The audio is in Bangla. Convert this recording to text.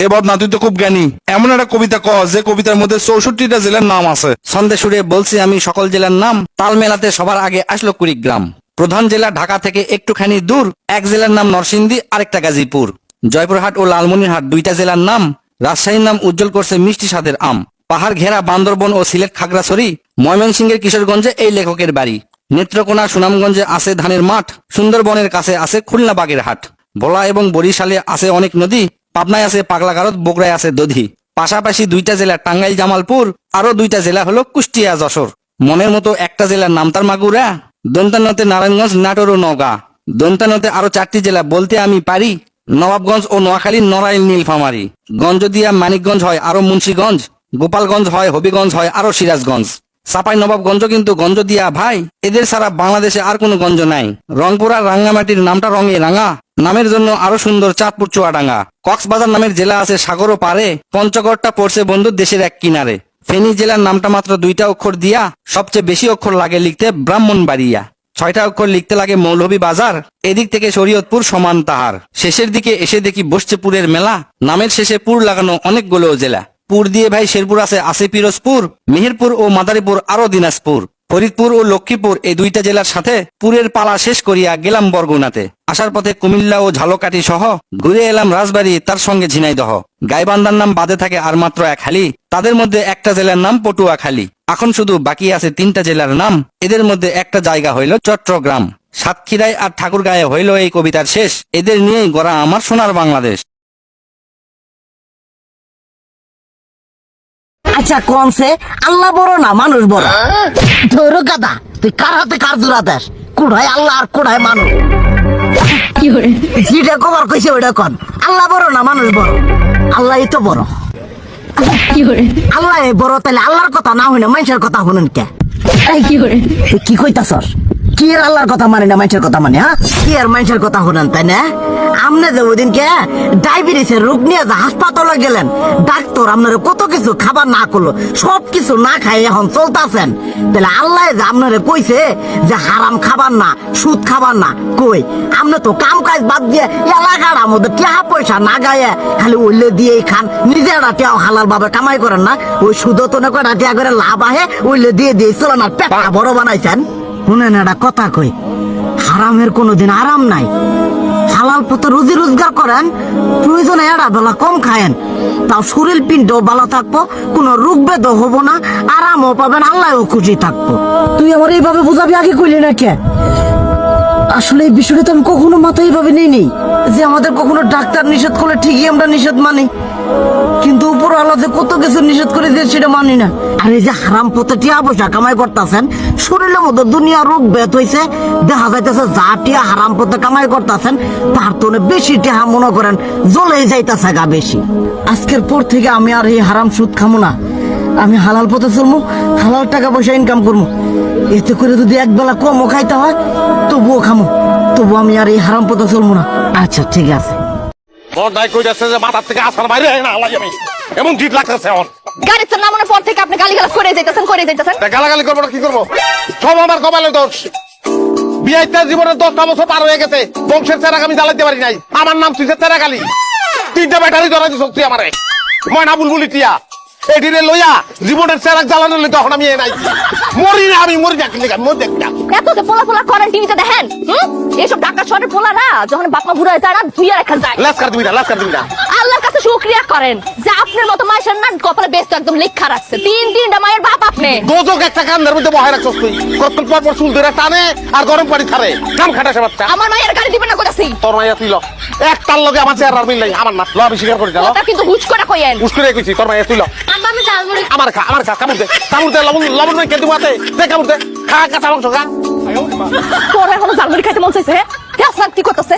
এ বদনা তুই তো খুব জ্ঞানী, এমন একটা কবিতা ক যে কবিতার মধ্যে 64টা জেলার নাম আছে। ছন্দে সুরে বলছি আমি সকল জেলার নাম, তাল মেলাতে সবার আগে আসলো কুড়িগ্রাম। প্রধান জেলা ঢাকা থেকে একটুখানি দূর, এক জেলার নাম নরসিংদী, আরেকটা গাজীপুর। জয়পুরহাট ও লালমনিরহাট দুইটা জেলার নাম, রাজশাহীর নাম উজ্জ্বল করছে মিষ্টি স্বাদের আম। পাহাড় ঘেরা বান্দরবন ও সিলেট খাগড়াছড়ি, ময়মনসিংহের কিশোরগঞ্জে এই লেখকের বাড়ি। নেত্রকোনা সুনামগঞ্জে আছে ধানের মাঠ, সুন্দরবনের কাছে আছে খুলনা বাগের হাট। ভোলা এবং বরিশালে আছে অনেক নদী, পাবনায় আছে পাগলাগারদ, বগুড়ায় আছে দধি। পাশাপাশি দুইটা জেলা টাঙ্গাইল জামালপুর, আরো দুইটা জেলা হলো কুষ্টিয়া যশোর। মনের মতো একটা জেলার নাম তার মাগুরা। দন্তানতে নারায়ণগঞ্জ, নাটোর ও নওগাঁ। দন্তানতে আরো 4টি জেলা বলতে আমি পারি, নবাবগঞ্জ ও নোয়াখালী, নড়াইল, নীলফামারী। গঞ্জদিয়া মানিকগঞ্জ হয় আরো মুন্সিগঞ্জ, গোপালগঞ্জ হয়, হবিগঞ্জ হয় আরো সিরাজগঞ্জ। চাপাই নবাবগঞ্জ কিন্তু গঞ্জ দিয়া ভাই, এদের ছাড়া বাংলাদেশে আর কোনো গঞ্জ নাই। রংপুর আর রাঙ্গামাটির নামটা রঙে রাঙা, নামের জন্য আরো সুন্দর চাঁদপুর চুয়াডাঙ্গা। কক্সবাজার নামের জেলা আছে সাগরও পারে, পঞ্চগড়টা পড়ছে বন্ধু দেশের এক কিনারে। ফেনী জেলার নামটা মাত্র 2টা অক্ষর দিয়া, সবচেয়ে বেশি অক্ষর লাগে লিখতে ব্রাহ্মণবাড়িয়া। 6টা অক্ষর লিখতে লাগে মৌলভী বাজার, এদিক থেকে শরীয়তপুর সমান তাহার। শেষের দিকে এসে দেখি বসছে পুরের মেলা, নামের শেষে পুর লাগানো অনেকগুলো জেলা। পুর দিয়ে ভাই শেরপুর আছে পিরোজপুর, মেহেরপুর ও মাদারীপুর, আরো দিনাজপুর। ফরিদপুর ও লক্ষ্মীপুর এই দুইটা জেলার সাথে পুরের পালা শেষ করিয়া গেলাম বরগুনাতে। আসার পথে কুমিল্লা ও ঝালকাঠি সহ ঘুরে এলাম রাজবাড়ী, তার সঙ্গে ঝিনাইদহ। গাইবান্ধার নাম বাদে থাকে আর মাত্র 1 হালি, তাদের মধ্যে একটা জেলার নাম পটুয়াখালী। এখন শুধু বাকি আছে 3টা জেলার নাম, এদের মধ্যে একটা জায়গা হইল চট্টগ্রাম। সাতক্ষীরায় আর ঠাকুরগাঁয়ে হইল এই কবিতার শেষ। এদের নিয়েই গড়া আমার সোনার বাংলাদেশ। আচ্ছা কোনছে আল্লাহ বড় না মানুষ বড়? ধরো গাদা, তুই কার হাতে কার জোড়া দেশ? কুড়ায় আল্লাহ আর কুড়ায় মানুষ। যেটা কবার কইছে ওইটা কন। আল্লাহ বড় না মানুষ বড়? আল্লাহই তো বড়। আল্লাহ বড়, তাহলে আল্লাহর কথা না হইনা মানুষের কথা শুনেন কে? তুই কি কইতাছস? কি এর আল্লাহর কথা মানে না মানুষের কথা মানে? হ্যাঁ, কি আর মানুষের কথা শুনেন তাই না? আমনে যে ওদিনকে ডায়াবেটিসের রোগ নিয়ে যে হাসপাতালে গেলেন, ডাক্তার আপনার কত কিছু খাবার না করলো, সব কিছু না খাই এখন চলতেছেন। তাহলে আল্লাহ যে আপনারে কইছে যে হারাম খাবার না, সুদ খাবার না, কই আপনি তো কাম কাজ বাদ দিয়ে এলাকার মধ্যে টাকা পয়সা না গায়ে খালি উল্লে দিয়েই খান। নিজেরা টিয়াও হালাল ভাবে কামাই করেন না, ওই সুদও তো কটা টিয়া করে লাভ আহে উল্লে দিয়ে দিয়ে চলে না, পেট বড় বানাইছেন। শুনেন একটা কথা কই, হারামের কোনোদিন আরাম নাই। হালাল পথে রুজি রোজগার করেন, প্রয়োজনে এড়া বেলা কম খায়েন, তাও শরীর পিণ্ডও ভালো থাকবো, কোনো রোগ বেদও হবো না, আরামও পাবেন, আল্লাহও খুশি থাকবো। তুই আমার এইভাবে বুঝাবি আগে কইলি না কে? আসলে এই বিষয়টা তো আমি কখনো মাথায় এইভাবে নেই যে আমাদের কখনো ডাক্তার নিষেধ করলে ঠিকই আমরা নিষেধ মানি, কিন্তু উপর আল্লাহ যে কত কিছু নিষেধ করে দিয়ে সেটা মানি না। আর এই যে হারাম পথে টিয়া পয়সা কামাই করতেছেন, শরীরের মধ্যে দুনিয়া রোগ ব্যাত হয়েছে, দেখা যাইতেছে যা টিয়া হারাম পথে কামাই করতেছেন তার তো বেশি টিয়া মনে করেন জ্বলে যাইতেছে গা বেশি। আজকের পর থেকে আমি আর এই হারাম সুদ খামো না, আমি হালাল পথে চলবো, হালাল টাকা পয়সা ইনকাম করবো। এতে করে যদি একবেলা কমও খাইতে হয় তবুও খামো, তবু আমি আর এই হারাম পথে চলবো না। আচ্ছা ঠিক আছে। মাথার থেকে আসার বাইরে এমন জিত লাগতেছে আমার। গাড়িতে নামানোর পর থেকে আপনি গালিগালাজ করে যাইতেছেন। গালাগালি করবো না, কি করবো? সব আমার কপালের দোষ। বিয়েতে জীবনের 10টা বছর পার হয়ে গেছে, বংশের চেরাগ আমি জ্বালাইতে পারি নাই। আমার নাম তুই চেরাগালি। 3টা ব্যাটারি ধরাই দিস তুই আমারে, ময়না বুলবুলি টিয়া। এটিরে লইয়া জীবনের চেরাগ জ্বালানো লই, তখন আমি নাই মরি না, আমি মরি দেখি না। এত যে পোলা করেন টিভিতে দেখেন, এইসব ঢাকা শহরের পোলারা যখন বাপমা বুড়া হয়ে যায় না, ধুইয়া রেখা যায়। লাস্কার দিবি না। আল্লাহর কাছে শুকরিয়া করেন যে আপনার মতো মায়ের না কপালে ব্যস্ত একদম লেখা রাখছে। 3টা মায়ের বাপ আপনি। দোজক একটা কান্দার মধ্যে বহায় রাখছস তুই, কতক্ষণ পর চুল ধরে টানে আর গরম পানি ছাড়ে, কাম খাটাসে বাচ্চা। আমার মায়ের গাড়ি দিবেন না কইতাছি। তোর মাইয়া তুই ল, একটার লগে আমার চেহারা আর মিল নাই, আমার না ল, আমি স্বীকার করি না। ওটা কিন্তু হুচ করে কইেন। হুচ করে কইছি, তোর মাইয়া তুই ল। আমি জালমুড়ি আমার খা কামড় দে লবণ নাই কেটে মাতে দে, কামড় দে, খা কাঁচা মাংস খা। তোর এখনো জালমুড়ি খাইতে মন চাইছে? হ্যাঁ কি করতেছে?